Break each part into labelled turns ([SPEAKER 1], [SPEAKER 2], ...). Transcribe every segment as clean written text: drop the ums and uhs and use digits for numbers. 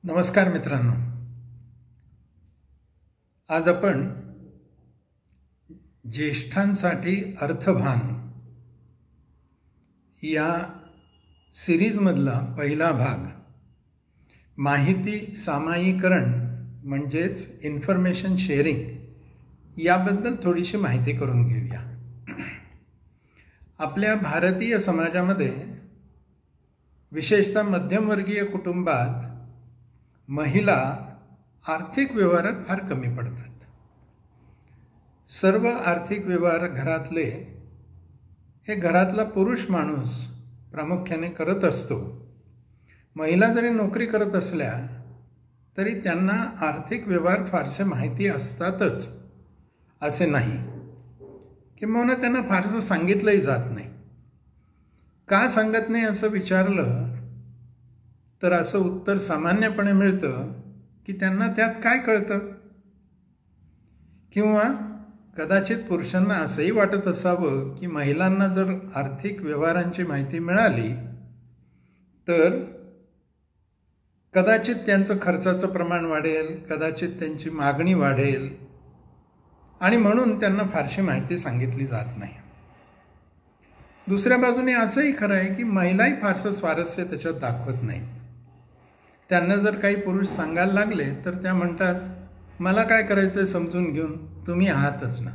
[SPEAKER 1] नमस्कार मित्रांनो, आज आपण ज्येष्ठांसाठी अर्थभान या सिरीजमधला पहिला भाग माहिती सामायिकरण म्हणजेच इन्फॉर्मेशन शेअरिंग याबद्दल थोडीशी माहिती करून घेऊया. आपल्या भारतीय समाजामध्ये विशेषतः मध्यमवर्गीय कुटुंबात महिला आर्थिक व्यवहारात फार कमी पडतात. सर्व आर्थिक व्यवहार घरातले हे घरातला पुरुष माणूस प्रामुख्याने करत असतो. महिला जरी नोकरी करत असल्या तरी त्यांना आर्थिक व्यवहार फारसे माहिती असतातच असे नाही, किंवा त्यांना फारसं सांगितलंही जात नाही. का सांगत नाही असं विचारलं तर असं उत्तर सामान्यपणे मिळतं की त्यांना त्यात काय कळतं, किंवा कदाचित पुरुषांना असंही वाटत असावं की महिलांना जर आर्थिक व्यवहारांची माहिती मिळाली तर कदाचित त्यांचं खर्चाचं प्रमाण वाढेल, कदाचित त्यांची मागणी वाढेल, आणि म्हणून त्यांना फारशी माहिती सांगितली जात नाही. दुसऱ्या बाजूने असंही खरं आहे की महिलाही फारसं स्वारस्य त्याच्यात दाखवत नाहीत. त्यांना जर काही पुरुष सांगायला लागले तर त्या म्हणतात, मला काय करायचं आहे समजून घेऊन, तुम्ही आहातच ना.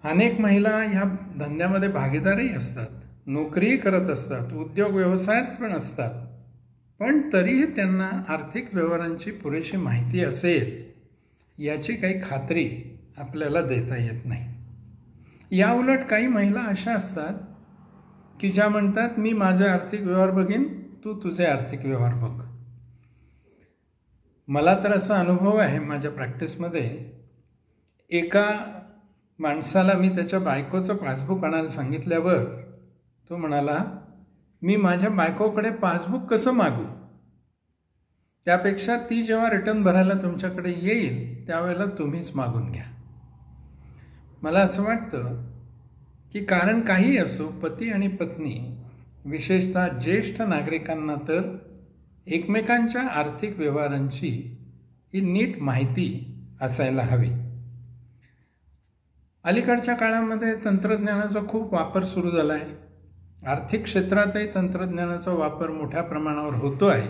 [SPEAKER 1] अनेक महिला ह्या धंद्यामध्ये भागीदारही असतात, नोकरीही करत असतात, उद्योग व्यवसायात पण असतात, पण तरीही त्यांना आर्थिक व्यवहारांची पुरेशी माहिती असेल याची काही खात्री आपल्याला देता येत नाही. याउलट काही महिला अशा असतात की ज्या म्हणतात, मी माझे आर्थिक व्यवहार बघीन, तू तुझे आर्थिक व्यवहार बघ. मला तर असा अनुभव आहे माझ्या प्रॅक्टिसमध्ये, एका माणसाला मी त्याच्या बायकोचं पासबुक आणायला सांगितल्यावर तो म्हणाला, मी माझ्या बायकोकडे पासबुक कसं मागू, त्यापेक्षा ती जेव्हा रिटर्न भरायला तुमच्याकडे येईल त्यावेळेला तुम्हीच मागून घ्या. मला असं वाटतं की कारण काही असो, पती आणि पत्नी, विशेषतः ज्येष्ठ नागरिकांना तर एकमेकांच्या आर्थिक व्यवहारांची ही नीट माहिती असायला हवी. अलीकडच्या काळामध्ये तंत्रज्ञानाचा खूप वापर सुरू झाला आहे. आर्थिक क्षेत्रातही तंत्रज्ञानाचा वापर मोठ्या प्रमाणावर होतो आहे.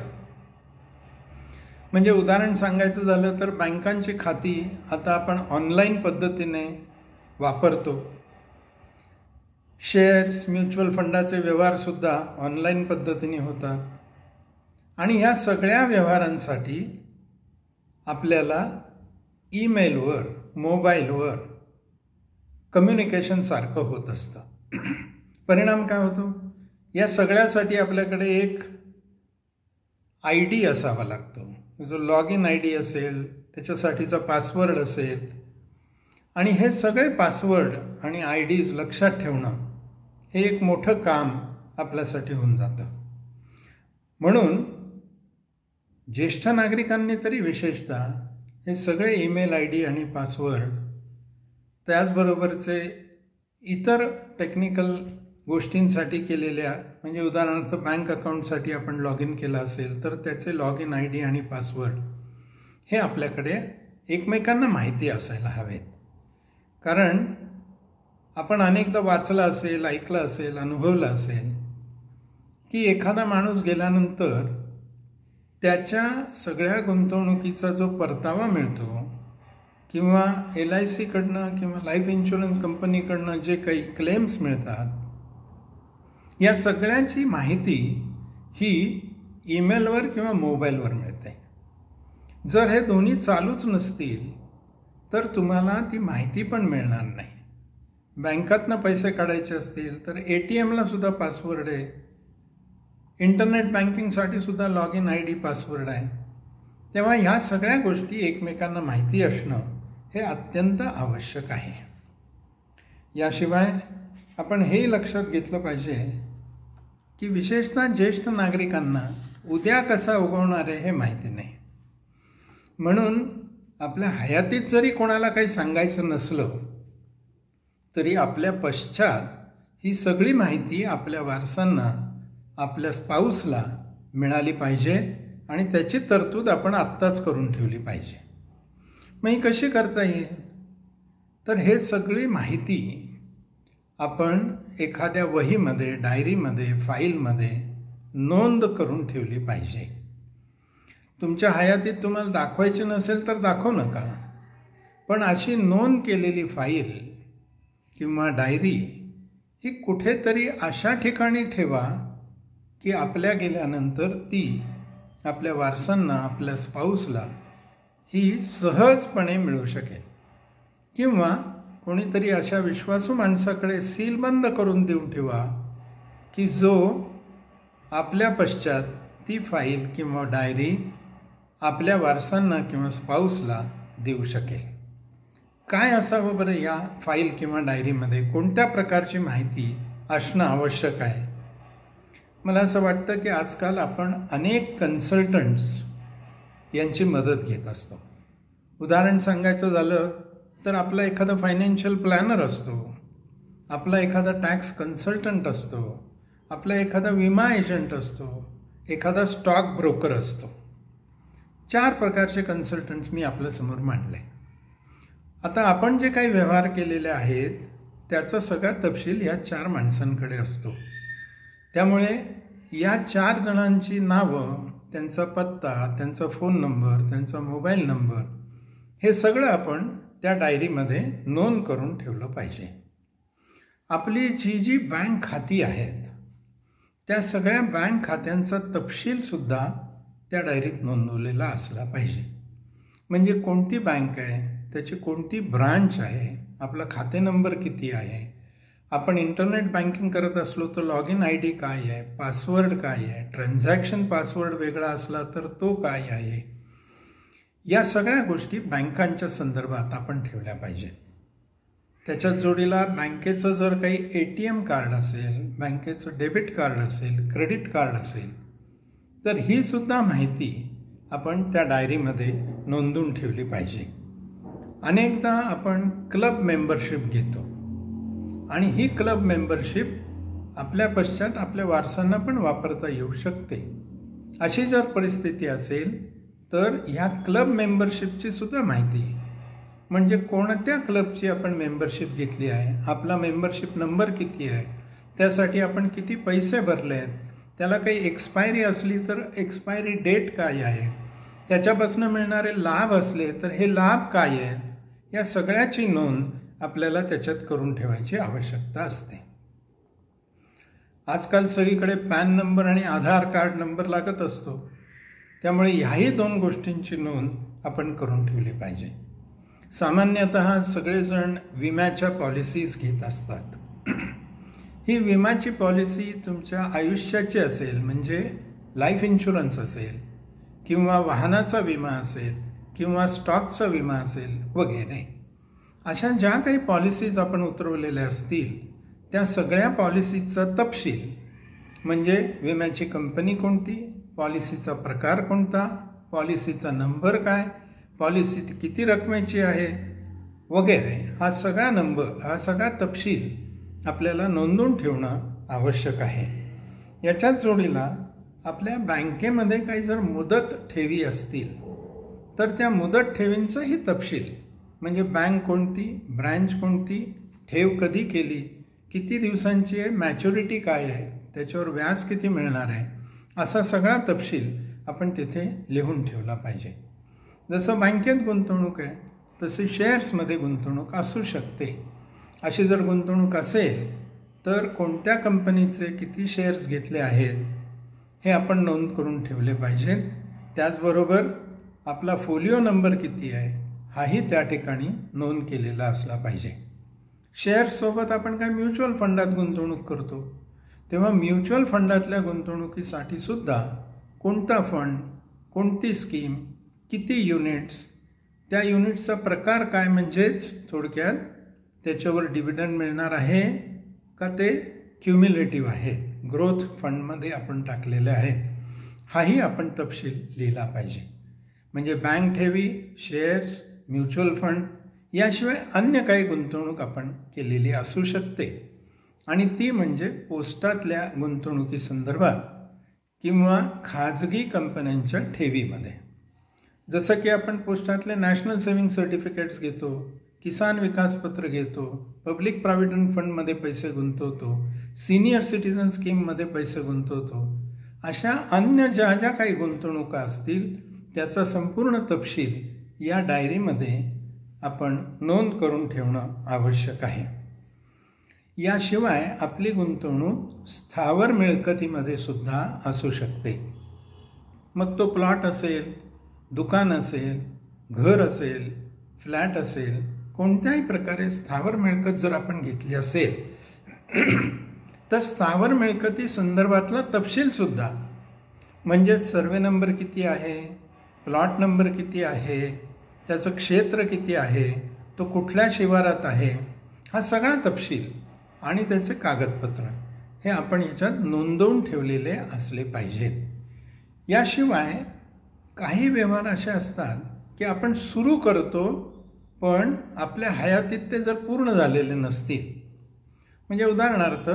[SPEAKER 1] म्हणजे उदाहरण सांगायचं झालं तर बँकांची खाती आता आपण ऑनलाईन पद्धतीने वापरतो. शेअर्स, म्युच्युअल फंडाचे व्यवहारसुद्धा ऑनलाईन पद्धतीने होतात. आणि ह्या सगळ्या व्यवहारांसाठी आपल्याला ईमेलवर, मोबाईलवर कम्युनिकेशन सारखं होत असतं. परिणाम काय होतो, या सगळ्यासाठी आपल्याकडे एक ID असावा लागतो. जो लॉग इन ID असेल, त्याच्यासाठीचा पासवर्ड असेल, आणि हे सगळे पासवर्ड आणि IDs लक्षात ठेवणं हे एक मोठं काम आपल्यासाठी होऊन जातं. म्हणून ज्येष्ठ नागरिकांनी तरी विशेषतः हे सगळे ईमेल ID आणि पासवर्ड, त्याचबरोबरचे इतर टेक्निकल गोष्टींसाठी केलेल्या, म्हणजे उदाहरणार्थ बँक अकाउंटसाठी आपण लॉग इन केलं असेल तर त्याचे लॉग इन ID आणि पासवर्ड हे आपल्याकडे एकमेकांना माहिती असायला हवेत. कारण आपण अनेकदा वाचलं असेल, ऐकलं असेल, अनुभवलं असेल की एखादा माणूस गेल्यानंतर त्याच्या सगळ्या गुंतवणुकीचा जो परतावा मिळतो, किंवा LIC कडनं किंवा लाईफ इन्शुरन्स कंपनीकडनं जे काही क्लेम्स मिळतात, या सगळ्यांची माहिती ही ईमेलवर किंवा मोबाईलवर मिळते. जर हे दोन्ही चालूच नसतील तर तुम्हाला ती माहिती पण मिळणार नाही. बँकातनं पैसे काढायचे असतील तर ATMला सुद्धा पासवर्ड आहे, इंटरनेट बँकिंगसाठी सुद्धा लॉग इन ID पासवर्ड आहे. तेव्हा ह्या सगळ्या गोष्टी एकमेकांना माहिती असणं हे अत्यंत आवश्यक आहे. याशिवाय आपण हेही लक्षात घेतलं पाहिजे की विशेषतः ज्येष्ठ नागरिकांना उद्या कसा उगवणार आहे हे माहिती नाही. म्हणून आपल्या हयातीत जरी कोणाला काही सांगायचं नसलं तरी आपल्या पश्चात ही सगळी माहिती आपल्या वारसांना, आपल्या स्पाऊसला मिळाली पाहिजे, आणि त्याची तरतूद आपण आत्ताच करून ठेवली पाहिजे. मग ही कशी करता येईल? तर हे सगळी माहिती आपण एखाद्या वहीमध्ये, डायरीमध्ये, फाईलमध्ये नोंद करून ठेवली पाहिजे. तुमच्या हयातीत तुम्हाला दाखवायची नसेल तर दाखवू नका, पण अशी नोंद केलेली फाईल किंवा डायरी ही कुठेतरी अशा ठिकाणी ठेवा की आपल्या गेल्यानंतर ती आपल्या वारसांना, आपल्या स्पाऊसला ही सहजपणे मिळू शकेल. किंवा कोणीतरी अशा विश्वासू माणसाकडे सीलबंद करून देऊन ठेवा की जो आपल्या पश्चात ती फाईल किंवा डायरी आपल्या वारसांना किंवा स्पाऊसला देऊ शकेल. काय असावं बरं या फाईल किंवा डायरीमध्ये? कोणत्या प्रकारची माहिती असणं आवश्यक आहे? मला असं वाटतं की आजकाल आपण अनेक कन्सल्टंट्स यांची मदत घेत असतो. उदाहरण सांगायचं झालं तर आपला एखादा फायनान्शियल प्लॅनर असतो, आपला एखादा टॅक्स कन्सल्टंट असतो, आपला एखादा विमा एजंट असतो, एखादा स्टॉक ब्रोकर असतो. 4 प्रकारचे कन्सल्टंट्स मी आपल्यासमोर मांडले. आता आपण जे काही व्यवहार केलेले आहेत त्याचा सगळा तपशील या 4 माणसांकडे असतो. त्यामुळे या 4 जणांची नावं, त्यांचा पत्ता, त्यांचा फोन नंबर, त्यांचा मोबाईल नंबर हे सगळं आपण त्या डायरीमध्ये नोंद करून ठेवलं पाहिजे. आपली जी बँक खाती आहेत त्या सगळ्या बँक खात्यांचा तपशीलसुद्धा त्या डायरीत नोंदवलेला असला पाहिजे. म्हणजे कोणती बँक आहे, त्याची कोणती ब्रांच आहे, आपला खाते नंबर किती आहे, आपण इंटरनेट बँकिंग करत असलो तर लॉग इन ID काय आहे, पासवर्ड काय आहे, ट्रान्झॅक्शन पासवर्ड वेगळा असला तर तो काय आहे, या सगळ्या गोष्टी बँकांच्या संदर्भात आपण ठेवल्या पाहिजेत. त्याच्याच जोडीला बँकेचं जर काही ATM कार्ड असेल, बँकेचं डेबिट कार्ड असेल, क्रेडिट कार्ड असेल तर ही सुद्धा माहिती आपण त्या डायरीमध्ये नोंदवून ठेवली पाहिजे. अनेकदा आपण क्लब मेंबरशिप घेतो आणि ही क्लब मेंबरशिप आपल्या पश्चात आपल्या वारसांना पण वापरता येऊ शकते. अशी जर परिस्थिती असेल तर ह्या क्लब मेंबरशिपची सुद्धा माहिती, म्हणजे कोणत्या क्लबची आपण मेंबरशिप घेतली आहे, आपला मेंबरशिप नंबर किती आहे, त्यासाठी आपण किती पैसे भरले आहेत, त्याला काही एक्सपायरी असली तर एक्सपायरी डेट काय आहे, त्याच्यापासून मिळणारे लाभ असले तर हे लाभ काय आहेत, या सगळ्याची नोंद आपल्याला त्याच्यात करून ठेवायची आवश्यकता असते. आजकाल सगळीकडे पॅन नंबर आणि आधार कार्ड नंबर लागत असतो, त्यामुळे ह्याही 2 गोष्टींची नोंद आपण करून ठेवली पाहिजे. सामान्यतः सगळेजण विम्याच्या पॉलिसीज घेत असतात. ही विम्याची पॉलिसी तुमच्या आयुष्याची असेल, म्हणजे लाईफ इन्शुरन्स असेल, किंवा वाहनाचा विमा असेल, किंवा स्टॉकचा विमा असेल वगैरे, अशा ज्या काही पॉलिसीज आपण उतरवलेल्या असतील त्या सगळ्या पॉलिसीचा तपशील, म्हणजे विम्याची कंपनी कोणती, पॉलिसीचा प्रकार कोणता, पॉलिसीचा नंबर काय, पॉलिसी किती रकमेची आहे वगैरे, हा सगळा तपशील आपल्याला नोंदवून ठेवणं आवश्यक आहे. याच्याच जोडीला आपल्या बँकेमध्ये काही जर मुदत ठेवी असतील तर त्या मुदत ठेवींचाही तपशील, म्हणजे बँक कोणती, ब्रँच कोणती, ठेव कधी केली, किती दिवसांची आहे, मॅच्युरिटी काय आहे, त्याच्यावर व्याज किती मिळणार आहे, असा सगळा तपशील आपण तिथे लिहून ठेवला पाहिजे. जसं बँकेत गुंतवणूक आहे तशी शेअर्समध्ये गुंतवणूक असू शकते. अशी जर गुंतवणूक असेल तर कोणत्या कंपनीचे किती शेअर्स घेतले आहेत हे आपण नोंद करून ठेवले पाहिजेत. त्याचबरोबर आपला फोलिओ नंबर किती आहे हाही त्या ठिकाणी नोंद केलेला असला पाहिजे. शेअर्ससोबत आपण काय म्युच्युअल फंडात गुंतवणूक करतो तेव्हा म्युच्युअल फंडातल्या गुंतवणुकीसाठी सुद्धा कोणता फंड, कोणती स्कीम, किती युनिट्स, त्या युनिट्सचा प्रकार काय, म्हणजेच थोडक्यात त्याच्यावर डिव्हिडंड मिळणार आहे का ते क्युम्युलेटिव्ह आहे, ग्रोथ फंडमध्ये आपण टाकलेले आहेत, हाही आपण तपशील लिहिला पाहिजे. म्हणजे बँक ठेवी, शेअर्स, म्युच्युअल फंड याशिवाय अन्य काही गुंतवणूक आपण केलेली असू शकते आणि ती म्हणजे पोस्टातल्या गुंतवणुकीसंदर्भात किंवा खाजगी कंपन्यांच्या ठेवीमध्ये. जसं की आपण पोस्टातले नॅशनल सेव्हिंग सर्टिफिकेट्स घेतो, किसान विकास पत्र घेतो, पब्लिक प्रॉव्हिडंट फंडमध्ये पैसे गुंतवतो, सिनियर सिटीजन स्कीममध्ये पैसे गुंतवतो, अशा अन्य ज्या ज्या काही गुंतवणुका असतील त्याचा संपूर्ण तपशील या डायरीमध्ये आपण नोंद करून ठेवणं आवश्यक आहे. याशिवाय आपली गुंतवणूक स्थावर मिळकतीमध्ये सुद्धा असू शकते. मग तो प्लॉट असेल, दुकान असेल, घर असेल, फ्लॅट असेल, कोणत्याही प्रकारे स्थावर मिळकत जर आपण घेतली असेल तर स्थावर मिळकती संदर्भातला तपशीलसुद्धा, म्हणजे सर्वे नंबर किती आहे, प्लॉट नंबर किती आहे, त्याचं क्षेत्र किती आहे, तो कुठल्या शिवारात आहे, हा सगळा तपशील आणि त्याचे कागदपत्र हे आपण याच्यात नोंदवून ठेवलेले असले पाहिजेत. याशिवाय काही व्यवहार असे असतात की आपण सुरू करतो पण आपल्या हयातीत ते जर पूर्ण झालेले नसतील. म्हणजे उदाहरणार्थ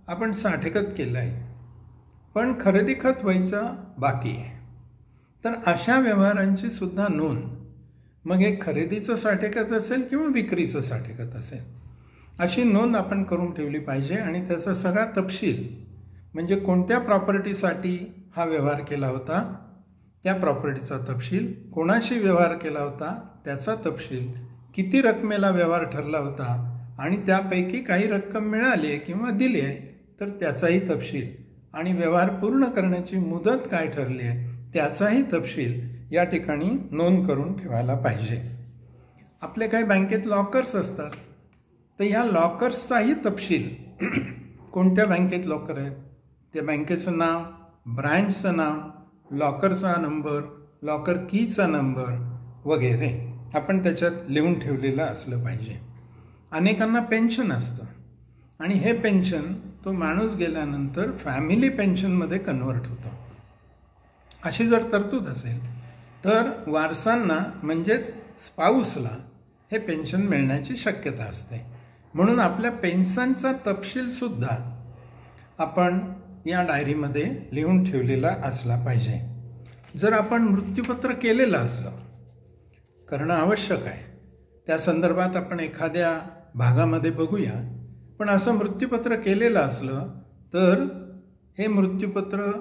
[SPEAKER 1] आपण साठेखत केलं आहे पण खरेदी खत व्हायचं बाकी आहे, तर अशा व्यवहारांची सुद्धा नोंद, मग हे खरेदीचं साठेखत असेल किंवा विक्रीचं साठेखत असेल, अशी नोंद आपण करून ठेवली पाहिजे. आणि त्याचा सगळा तपशील, म्हणजे कोणत्या प्रॉपर्टीसाठी हा व्यवहार केला होता त्या प्रॉपर्टीचा तपशील, कोणाशी व्यवहार केला होता त्याचा तपशील, किती रकमेला व्यवहार ठरला होता आणि त्यापैकी काही रक्कम मिळाली आहे किंवा दिली आहे तर त्याचाही तपशील, आणि व्यवहार पूर्ण करण्याची मुदत काय ठरली आहे त्याचाही तपशील या ठिकाणी नोंद करून ठेवायला पाहिजे. आपले काही बँकेत लॉकर्स असतात, तर ह्या लॉकर्सचाही तपशील, कोणत्या बँकेत लॉकर आहेत, त्या बँकेचं नाव, ब्रँडचं नाव, लॉकरचा नंबर, लॉकर कीचा नंबर वगैरे आपण त्याच्यात लिहून ठेवलेलं असलं पाहिजे. अनेकांना पेन्शन असतं आणि हे पेन्शन तो माणूस गेल्यानंतर फॅमिली पेन्शनमध्ये कन्वर्ट होतं. अशी जर तरतूद असेल तर वारसांना म्हणजेच स्पाऊसला हे पेन्शन मिळण्याची शक्यता असते. म्हणून आपल्या पेन्शनचा तपशीलसुद्धा आपण या डायरीमध्ये लिहून ठेवलेला असला पाहिजे. जर आपण मृत्यूपत्र केलेलं असलं, करणं आवश्यक आहे, त्या संदर्भात आपण एखाद्या भागामध्ये बघूया, पण असं मृत्यूपत्र केलेलं असलं तर हे मृत्यूपत्र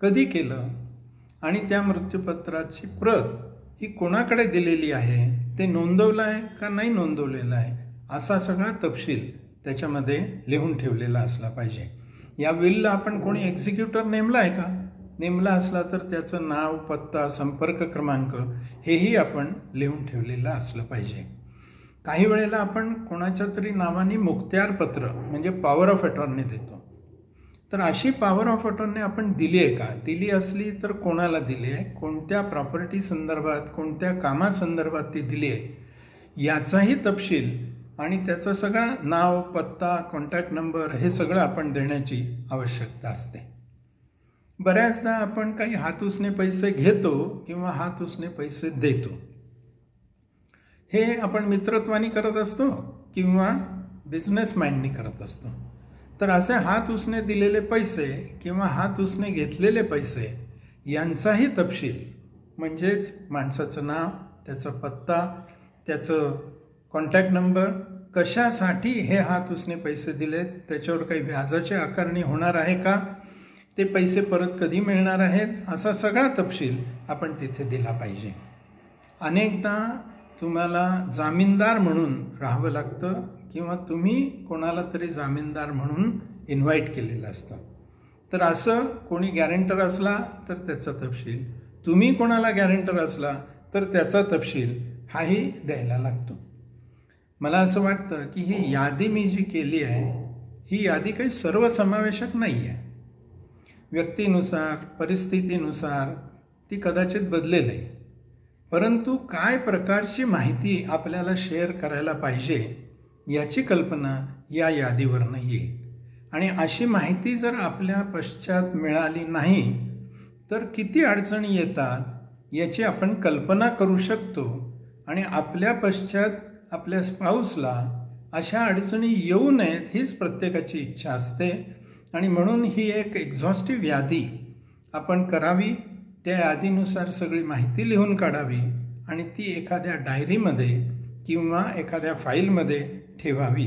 [SPEAKER 1] कधी केलं आणि त्या मृत्यूपत्राची प्रत ही कोणाकडे दिलेली आहे, ते नोंदवलं आहे का नाही नोंदवलेलं आहे, असा सगळा तपशील त्याच्यामध्ये लिहून ठेवलेला असला पाहिजे. या विलला आपण कोणी एक्झिक्युटर नेमला आहे का, नेमला असला तर त्याचं नाव, पत्ता, संपर्क क्रमांक हेही आपण लिहून ठेवलेलं असलं पाहिजे. काही वेळेला आपण कोणाच्या तरी नावाने मुखत्यारपत्र म्हणजे पॉवर ऑफ अटॉर्नी देतो, तर अशी पॉवर ऑफ अटॉर्नी आपण दिली आहे का, दिली असली तर कोणाला दिली आहे, कोणत्या प्रॉपर्टी संदर्भात, कोणत्या कामासंदर्भात ती दिली आहे याचाही तपशील आणि त्याचं सगळं नाव, पत्ता, कॉन्टॅक्ट नंबर हे सगळं आपण देण्याची आवश्यकता असते. बऱ्याचदा आपण काही हातउसने पैसे घेतो किंवा हातउसने पैसे देतो, हे आपण मित्रत्वानी करत असतो किंवा बिझनेस माइंडनी करत असतो. तर असे हातउसने दिलेले पैसे किंवा हातउसने घेतलेले पैसे यांचाही तपशील, म्हणजेच माणसाचं नाव, त्याचा पत्ता, त्याचं कॉन्टॅक्ट नंबर, कशासाठी हे हातउसने पैसे दिलेत, त्याच्यावर काही व्याजाची आकारणी होणार आहे का, ते पैसे परत कधी मिळणार आहेत, असा सगळा तपशील आपण तिथे दिला पाहिजे. अनेकदा तुम्हाला जामीनदार म्हणून राहावं लागतं किंवा तुम्ही कोणाला तरी जामीनदार म्हणून इन्व्हाइट केलेलं असतं, तर असं कोणी गॅरेंटर असला तर त्याचा तपशील, तुम्ही कोणाला गॅरेंटर असला तर त्याचा तपशील हाही द्यायला लागतो. मला असं वाटतं की ही यादी मी जी केली आहे ही यादी काही सर्वसमावेशक नाही आहे. व्यक्तीनुसार, परिस्थितीनुसार ती कदाचित बदलेल आहे, परंतु काय प्रकारची माहिती आपल्याला शेअर करायला पाहिजे याची कल्पना या यादीवरनं येईल. आणि अशी माहिती जर आपल्या पश्चात मिळाली नाही तर किती अडचणी येतात याची आपण कल्पना करू शकतो. आणि आपल्या पश्चात आपल्या स्पाऊसला अशा अडचणी येऊ नयेत हीच प्रत्येकाची इच्छा असते. आणि म्हणून ही एक एक्झॉस्टिव्ह यादी आपण करावी, त्या यादीनुसार सगळी माहिती लिहून काढावी आणि ती एखाद्या डायरीमध्ये किंवा एखाद्या फाईलमध्ये ठेवावी.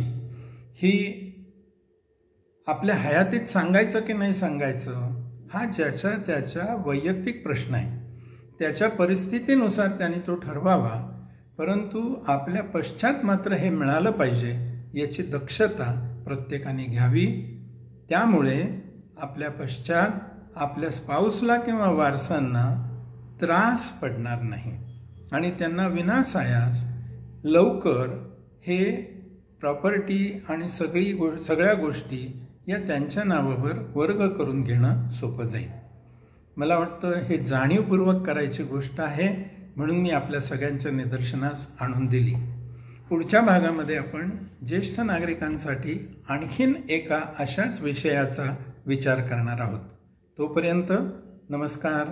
[SPEAKER 1] ही आपल्या हयातीत सांगायचं की नाही सांगायचं हा ज्याच्या त्याच्या वैयक्तिक प्रश्न आहे. त्याच्या परिस्थितीनुसार त्याने तो ठरवावा, परंतु आपल्या पश्चात मात्र हे मिळालं पाहिजे याची दक्षता प्रत्येकाने घ्यावी. त्यामुळे आपल्या पश्चात आपल्या स्पाऊसला किंवा वारसांना त्रास पडणार नाही आणि त्यांना विनासायास लवकर हे प्रॉपर्टी आणि सगळ्या गोष्टी या त्यांच्या नावावर वर्ग करून घेणं सोपं जाईल. मला वाटतं हे जाणीवपूर्वक करायची गोष्ट आहे, म्हणून मी आपल्या सगळ्यांच्या निदर्शनास आणून दिली. पुढच्या भागामध्ये आपण ज्येष्ठ नागरिकांसाठी आणखीन एका अशाच विषयाचा विचार करणार आहोत. तोपर्यंत नमस्कार.